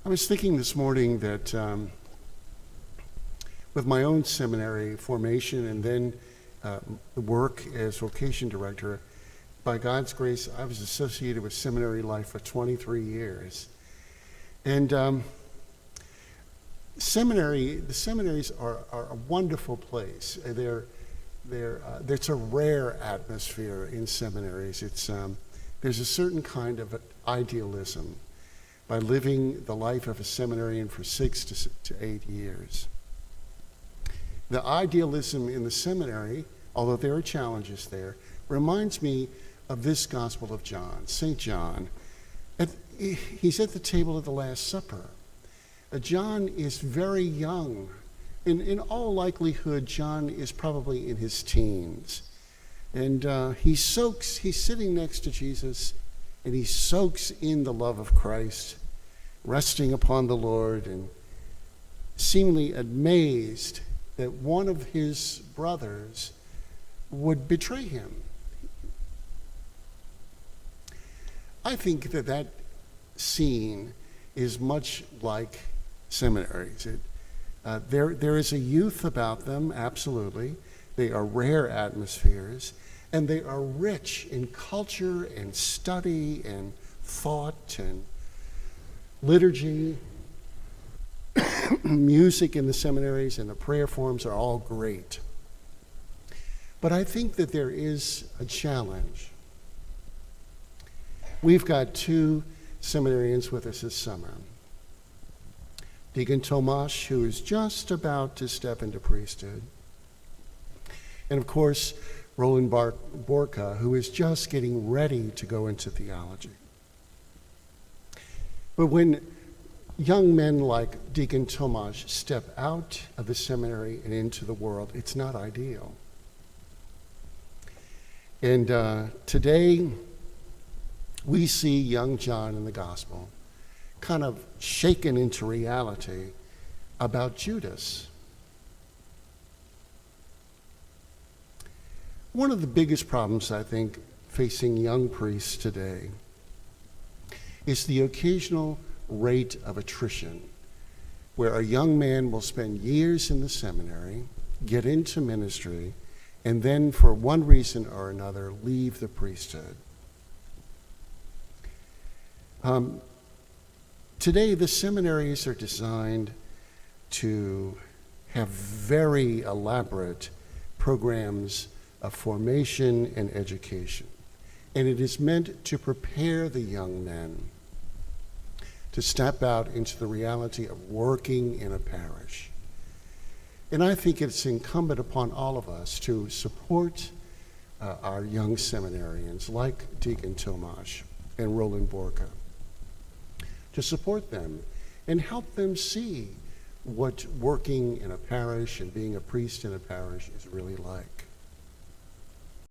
I was thinking this morning that with my own seminary formation and then work as vocation director, by God's grace, I was associated with seminary life for 23 years. And the seminaries are a wonderful place. There's a rare atmosphere in seminaries. There's a certain kind of idealism by living the life of a seminarian for 6 to 8 years. The idealism in the seminary, although there are challenges there, reminds me of this Gospel of John, St. John. He's at the table of the Last Supper. John is very young. In all likelihood, John is probably in his teens. And he's sitting next to Jesus, and he soaks in the love of Christ, resting upon the Lord, and seemingly amazed that one of his brothers would betray him. I think that scene is much like seminaries. There is a youth about them, absolutely. They are rare atmospheres, and they are rich in culture and study and thought and liturgy. Music in the seminaries and the prayer forms are all great. But I think that there is a challenge. We've got 2 seminarians with us this summer. Deacon Tomasz, who is just about to step into priesthood. And of course, Roland Borka, who is just getting ready to go into theology. But when young men like Deacon Tomasz step out of the seminary and into the world, it's not ideal. And today, we see young John in the gospel kind of shaken into reality about Judas. One of the biggest problems, I think, facing young priests today is the occasional rate of attrition, where a young man will spend years in the seminary, get into ministry, and then for one reason or another leave the priesthood. Today, the seminaries are designed to have very elaborate programs of formation and education. And it is meant to prepare the young men to step out into the reality of working in a parish. And I think it's incumbent upon all of us to support our young seminarians like Deacon Tomasz and Roland Borka, to support them and help them see what working in a parish and being a priest in a parish is really like.